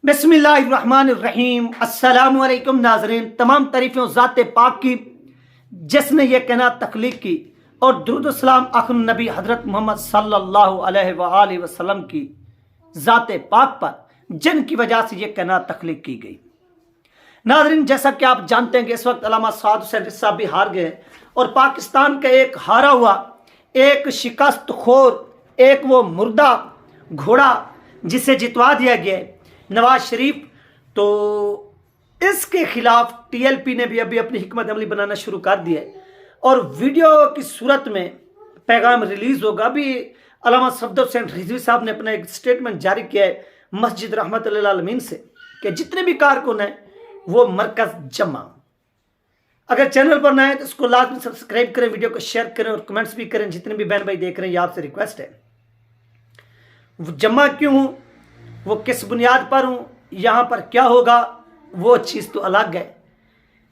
बिस्मिल्लाहिर्रहमानिर्रहीम। अस्सलामुअलैकुम नाज़रीन, तमाम तारीफ़ें ज़ात पाक की जिसने ये कहना तख्लीक की और दुरूद सलाम आखिर नबी हज़रत मोहम्मद सल्लल्लाहु अलैहि वसल्लम की ज़ात पाक पर जिनकी वजह से ये कहना तख्लीक की गई। नाज़रीन, जैसा कि आप जानते हैं कि इस वक्त अल्लामा साद हुसैन साहब भी हार गए और पाकिस्तान का एक हारा हुआ, एक शिकस्त खोर, एक वो मुर्दा घोड़ा जिसे जितवा दिया गया नवाज शरीफ, तो इसके खिलाफ टीएलपी ने भी अभी अपनी हिकमत अमली बनाना शुरू कर दिया है और वीडियो की सूरत में पैगाम रिलीज होगा। अभी अल्लामा सफदर हुसैन रिजवी साहब ने अपना एक स्टेटमेंट जारी किया है मस्जिद रहमतुल लिल आलमीन से कि जितने भी कारकुन हैं वो मरकज जमा। अगर चैनल पर नए हैं तो इसको लाजमी सब्सक्राइब करें, वीडियो को शेयर करें और कमेंट्स भी करें। जितने भी बहन भाई देख रहे हैं, ये आपसे रिक्वेस्ट है। वो जमा क्यों हूं, वो किस बुनियाद पर हूं, यहां पर क्या होगा, वो चीज तो अलग है,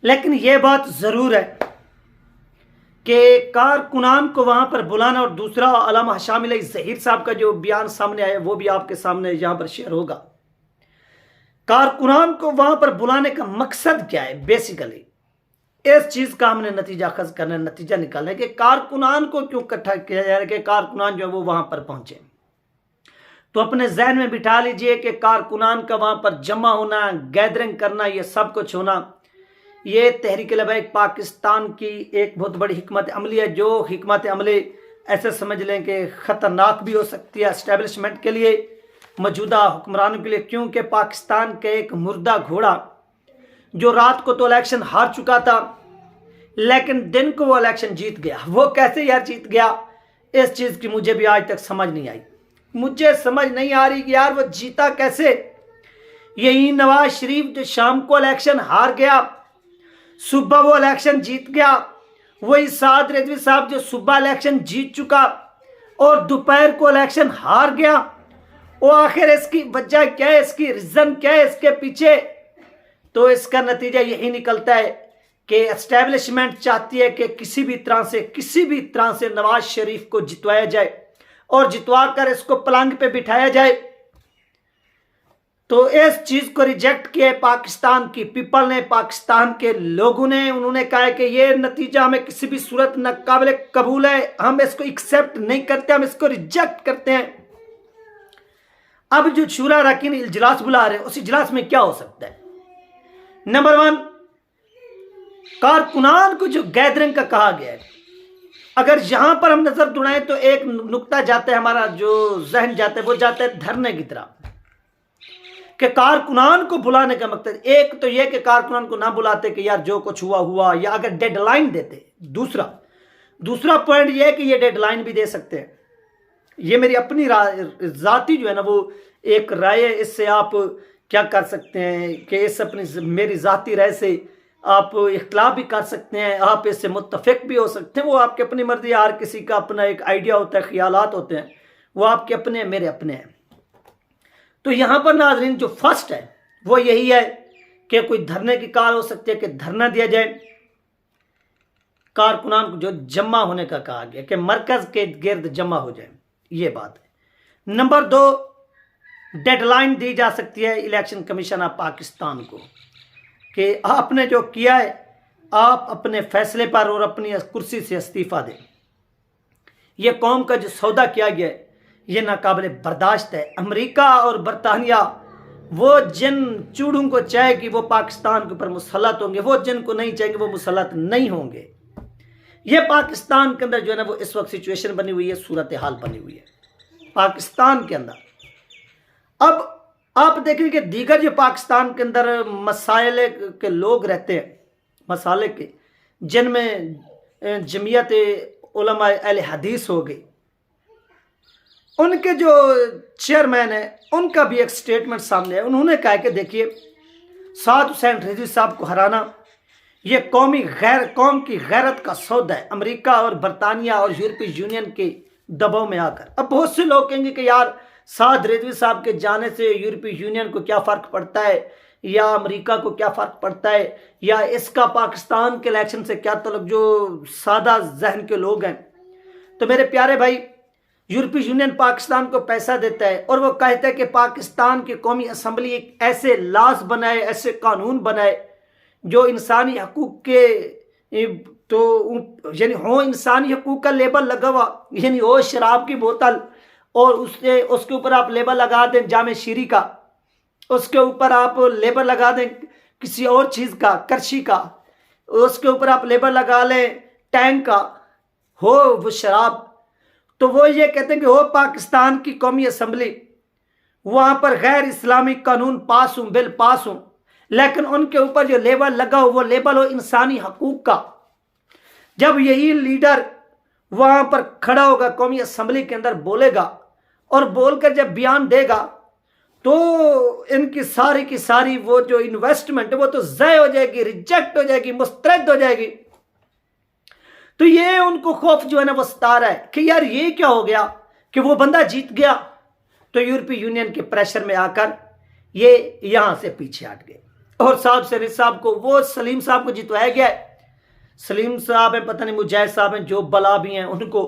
लेकिन यह बात जरूर है कि कारकुनान को वहां पर बुलाना। और दूसरा, अल्लामा शामिल ज़हीर साहब का जो बयान सामने आया वो भी आपके सामने यहां पर शेयर होगा। कारकुनान को वहां पर बुलाने का मकसद क्या है? बेसिकली इस चीज का हमने नतीजा खज करना, नतीजा निकालना है कि कारकुनान को क्यों इकट्ठा किया जा रहा है, कि कारकुनान जो है वो वहां पर पहुंचे। तो अपने जहन में बिठा लीजिए कि कारकुनान का वहां पर जमा होना, गैदरिंग करना, ये सब कुछ होना, ये तहरीक लबैक पाकिस्तान की एक बहुत बड़ी हिकमत अमली है। जो हिकमत अमली ऐसे समझ लें कि खतरनाक भी हो सकती है एस्टेब्लिशमेंट के लिए, मौजूदा हुक्मरानों के लिए, क्योंकि पाकिस्तान का एक मुर्दा घोड़ा जो रात को तो इलेक्शन हार चुका था लेकिन दिन को वो इलेक्शन जीत गया। वो कैसे यार जीत गया, इस चीज की मुझे भी आज तक समझ नहीं आई। मुझे समझ नहीं आ रही कि यार वो जीता कैसे। यही नवाज शरीफ जो शाम को इलेक्शन हार गया, सुबह वो इलेक्शन जीत गया। वही साद रिजवी साहब जो सुबह इलेक्शन जीत चुका और दोपहर को इलेक्शन हार गया। वो आखिर इसकी वजह क्या है, इसकी रीजन क्या है इसके पीछे? तो इसका नतीजा यही निकलता है कि एस्टेब्लिशमेंट चाहती है कि किसी भी तरह से नवाज शरीफ को जितवाया जाए और जितवा कर इसको पलंग पे बिठाया जाए। तो इस चीज को रिजेक्ट किया पाकिस्तान की पीपल ने, पाकिस्तान के लोगों ने। उन्होंने कहा है कि ये नतीजा हमें किसी भी सूरत न काबिल कबूल है, हम इसको एक्सेप्ट नहीं करते, हम इसको रिजेक्ट करते हैं। अब जो शूरा अरकान इजलास बुला रहे हैं, उस इजलास में क्या हो सकता है? नंबर 1, कारकुनान को जो गैदरिंग का कहा गया है, अगर यहां पर हम नजर दुड़ाएं तो एक नुक्ता जाता है, हमारा जो जहन जाता है वो जाता है धरने की तरफ, कि कारकुनान को बुलाने का मकसद एक तो यह कि कारकुनान को ना बुलाते कि यार जो कुछ हुआ हुआ, या अगर डेडलाइन देते। दूसरा पॉइंट यह है कि ये डेडलाइन भी दे सकते हैं। ये मेरी अपनी जाती जो है ना वो एक राय है, इससे आप क्या कर सकते हैं कि इस अपनी मेरी जाती राय से आप इख्तलाफ भी कर सकते हैं, आप इससे मुत्तफिक भी हो सकते हैं। वो आपकी अपनी मर्जी है, हर किसी का अपना एक आइडिया होता है, ख्यालात होते हैं, वो आपके अपने हैं, मेरे अपने हैं। तो यहां पर नाज़रीन जो फर्स्ट है वो यही है कि कोई धरने की कार हो सकती है कि धरना दिया जाए, कारकुनान को जो जमा होने का कहा गया कि मरकज के गिर्द जमा हो जाए, ये बात है। नंबर 2, डेडलाइन दी जा सकती है इलेक्शन कमीशन ऑफ पाकिस्तान को कि आपने जो किया है आप अपने फैसले पर और अपनी कुर्सी से इस्तीफा दें। यह कौम का जो सौदा किया गया है ये नाकाबिले बर्दाश्त है। अमेरिका और बरतानिया वो जिन चूड़ों को चाहेगी वो पाकिस्तान के ऊपर मुसल्लत होंगे, वो जिनको नहीं चाहेंगे वो मुसल्लत नहीं होंगे। ये पाकिस्तान के अंदर जो है ना वो इस वक्त सिचुएशन बनी हुई है, सूरत हाल बनी हुई है पाकिस्तान के अंदर। अब आप देखें कि दीगर जो पाकिस्तान के अंदर मसाइल के लोग रहते हैं, मसाले के, जिनमें जमीयत उलमा अहले हदीस हो गई, उनके जो चेयरमैन है उनका भी एक स्टेटमेंट सामने है। उन्होंने कहा कि देखिए, साद हुसैन रिजवी साहब को हराना ये कौम की गैरत का सौदा है, अमेरिका और बरतानिया और यूरोपीय यूनियन के दबाव में आकर। अब बहुत से लोग कहेंगे कि यार साद रिजवी साहब के जाने से यूरोपीय यूनियन को क्या फ़र्क पड़ता है, या अमेरिका को क्या फ़र्क पड़ता है, या इसका पाकिस्तान के इलेक्शन से क्या तल्लुक, जो सादा जहन के लोग हैं। तो मेरे प्यारे भाई, यूरोपीय यूनियन पाकिस्तान को पैसा देता है और वो कहता है कि पाकिस्तान की कौमी असम्बली एक ऐसे लॉज बनाए, ऐसे कानून बनाए जो इंसानी हकूक के तो यानी हो इंसानी हकूक का लेबल लगा हुआ, यानी हो शराब की बोतल और उसके ऊपर आप लेबल लगा दें जामे शीरी का, उसके ऊपर आप लेबल लगा दें किसी और चीज़ का, करशी का, उसके ऊपर आप लेबल लगा लें टैंक का, हो वो शराब। तो वो ये कहते हैं कि हो पाकिस्तान की कौमी असम्बली, वहाँ पर गैर इस्लामिक कानून पास हूँ, बिल पास हूँ, लेकिन उनके ऊपर जो लेबल लगा हो वो लेबल हो इंसानी हकूक का। जब यही लीडर वहाँ पर खड़ा होगा कौमी असम्बली के अंदर बोलेगा और बोलकर जब बयान देगा तो इनकी सारी की सारी वो जो इन्वेस्टमेंट है वो तो ज़ाय हो जाएगी, रिजेक्ट हो जाएगी, मुस्तरद हो जाएगी। तो ये उनको खौफ जो है ना वो सता रहा है कि यार ये क्या हो गया कि वो बंदा जीत गया। तो यूरोपीय यूनियन के प्रेशर में आकर ये यहां से पीछे हट गए और साहब शरीफ साहब को, वो सलीम साहब को जितवाया गया है। सलीम साहब है, पता नहीं मुजाहिद साहब हैं, जो बला भी हैं, उनको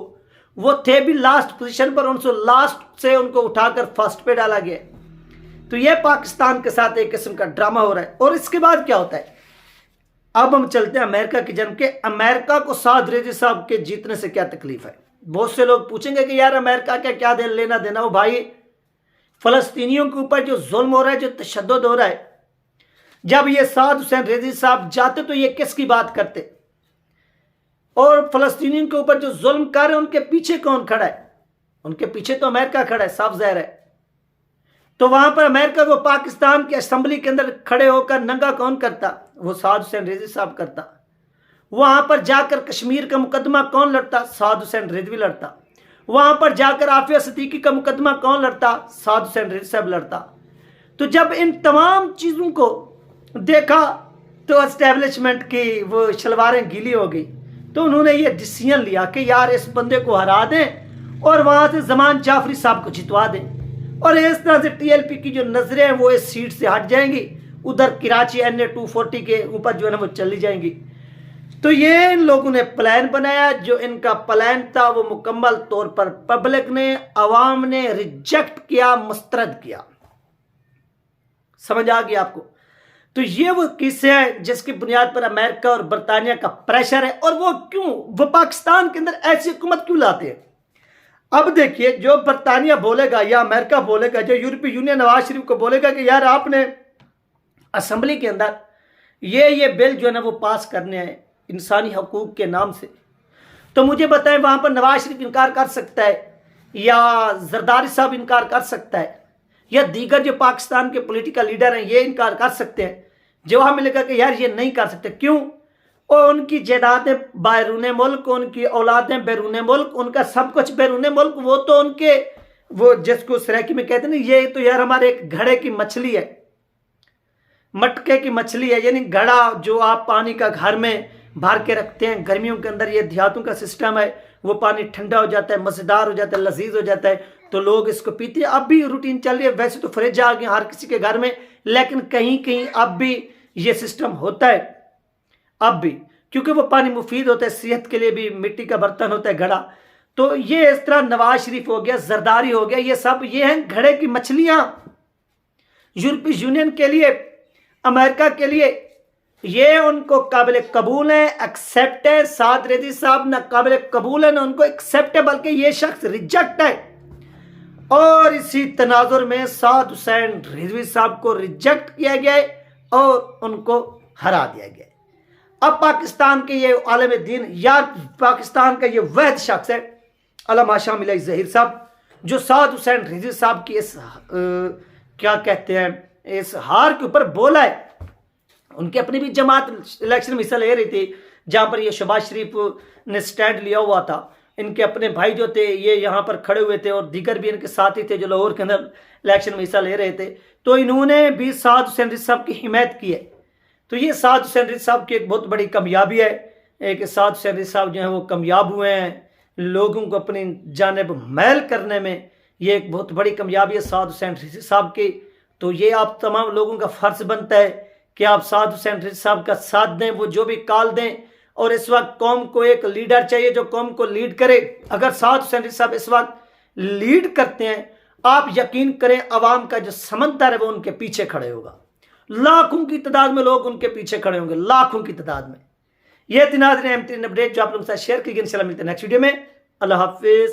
वो थे भी लास्ट पोजीशन पर, उनको लास्ट से उनको उठाकर फर्स्ट पे डाला गया। तो ये पाकिस्तान के साथ एक किस्म का ड्रामा हो रहा है। और इसके बाद क्या होता है, अब हम चलते हैं अमेरिका की जन्म के। अमेरिका को साद रेजी साहब के जीतने से क्या तकलीफ है। बहुत से लोग पूछेंगे कि यार अमेरिका का क्या लेना देना हो। भाई फलस्तीनियों के ऊपर जो जुल्म हो रहा है, जो तशद्दुद हो रहा है, जब ये साद हुसैन रेजी साहब जाते तो ये किसकी बात करते, और फलस्तीनियों के ऊपर जो जुल्म कर रहे हैं उनके पीछे कौन खड़ा है, उनके पीछे तो अमेरिका खड़ा है, साफ जाहिर है। तो वहां पर अमेरिका को पाकिस्तान की असेंबली के अंदर खड़े होकर नंगा कौन करता, वो साद हुसैन रिजवी साहब करता। वहां पर जाकर कश्मीर का मुकदमा कौन लड़ता, साद हुसैन रिजवी लड़ता। वहां पर जाकर आफिया सिद्दीकी का मुकदमा कौन लड़ता, साद हुसैन रिजवी साहब लड़ता। तो जब इन तमाम चीजों को देखा तो एस्टेब्लिशमेंट की वो शलवारें गीली हो गई। तो उन्होंने ये डिसीजन लिया कि यार इस बंदे को हरा दें और वहां से जमान जाफरी साहब को जितवा दें, और इस तरह से टीएलपी की जो नजरें हैं वो इस सीट से हट जाएंगी, उधर कराची NA 240 के ऊपर जो है ना वो चली जाएंगी। तो ये इन लोगों ने प्लान बनाया। जो इनका प्लान था वो मुकम्मल तौर पर पब्लिक ने, अवाम ने रिजेक्ट किया, मुस्तरद किया। समझ आ गया आपको। तो ये वो किस्से हैं जिसकी बुनियाद पर अमेरिका और बरतानिया का प्रेशर है। और वो क्यों, वो पाकिस्तान के अंदर ऐसी हुकूमत क्यों लाते हैं। अब देखिए, जो बरतानिया बोलेगा या अमेरिका बोलेगा, जो यूरोपीय यूनियन नवाज शरीफ को बोलेगा कि यार आपने असेंबली के अंदर ये बिल जो है ना वो पास करने हैं इंसानी हकूक के नाम से, तो मुझे बताएं वहां पर नवाज शरीफ इनकार कर सकता है, या जरदारी साहब इनकार कर सकता है, या दीगर जो पाकिस्तान के पॉलिटिकल लीडर हैं ये इनकार कर सकते हैं। जवाब मिलेगा कि यार ये नहीं कर सकते। क्यों? और उनकी जायदादें बैरून मुल्क, उनकी औलादें बैरून मुल्क, उनका सब कुछ बैरून मुल्क। वो तो उनके, वो जिसको सराइकी में कहते हैं ना, ये तो यार हमारे एक घड़े की मछली है, मटके की मछली है, यानी घड़ा जो आप पानी का घर में भर के रखते हैं गर्मियों के अंदर। ये देहातों का सिस्टम है, वो पानी ठंडा हो जाता है, मज़ेदार हो जाता है, लजीज हो जाता है, तो लोग इसको पीते हैं। अब भी रूटीन चल रही है। वैसे तो फ्रिज आ गए हर किसी के घर में, लेकिन कहीं कहीं अब भी ये सिस्टम होता है, अब भी, क्योंकि वो पानी मुफीद होता है, सेहत के लिए भी मिट्टी का बर्तन होता है घड़ा। तो ये इस तरह नवाज शरीफ हो गया, जरदारी हो गया, ये सब ये हैं घड़े की मछलियां। यूरोपीय यूनियन के लिए, अमेरिका के लिए ये उनको काबिल कबूल है, एक्सेप्ट है। साद रेजी साहब ना काबिल कबूल है ना उनको एक्सेप्ट है, बल्कि ये शख्स रिजेक्ट है। और इसी तनाजुर में साद हुसैन रिजवी साहब को रिजेक्ट किया गया है और उनको हरा दिया गया है। अब पाकिस्तान के ये आलम दीन, या पाकिस्तान का ये वहद शख्स है अल्लामा शामिल जहीर साहब, जो साद हुसैन रिजवी साहब की इस क्या कहते हैं, इस हार के ऊपर बोला है। उनकी अपनी भी जमात इलेक्शन में हिस्सा ले रही थी, जहां पर ये शहबाज शरीफ ने स्टैंड लिया हुआ था। इनके अपने भाई जो थे ये यहाँ पर खड़े हुए थे, और दीगर भी इनके साथ ही थे जो लाहौर के अंदर इलेक्शन में हिस्सा ले रहे थे। तो इन्होंने भी साद हुसैन रिजवी साहब की हिमायत की है। तो ये साद हुसैन रिजवी साहब की एक बहुत बड़ी कामयाबी है। एक साद हुसैन रिजवी साहब जो है वो कामयाब हुए हैं लोगों को अपनी जानिब मैल करने में। ये एक बहुत बड़ी कामयाबी है साद हुसैन रिजवी साहब की। तो ये आप तमाम लोगों का फ़र्ज बनता है कि आप साद हुसैन रिजवी साहब का साथ दें, वो जो भी कॉल दें। और इस वक्त कौम को एक लीडर चाहिए जो कौम को लीड करे। अगर साद हुसैन रिजवी साहब इस वक्त लीड करते हैं, आप यकीन करें आवाम का जो समंदर है वो उनके पीछे खड़े होगा। लाखों की तादाद में लोग उनके पीछे खड़े होंगे, लाखों की तादाद में। ये थी नाज़रीन अहम तरीन अपडेट जो आप लोगों के साथ शेयर की गई। इंशाल्लाह मिलते हैं नेक्स्ट वीडियो में। अल्लाह हाफिज।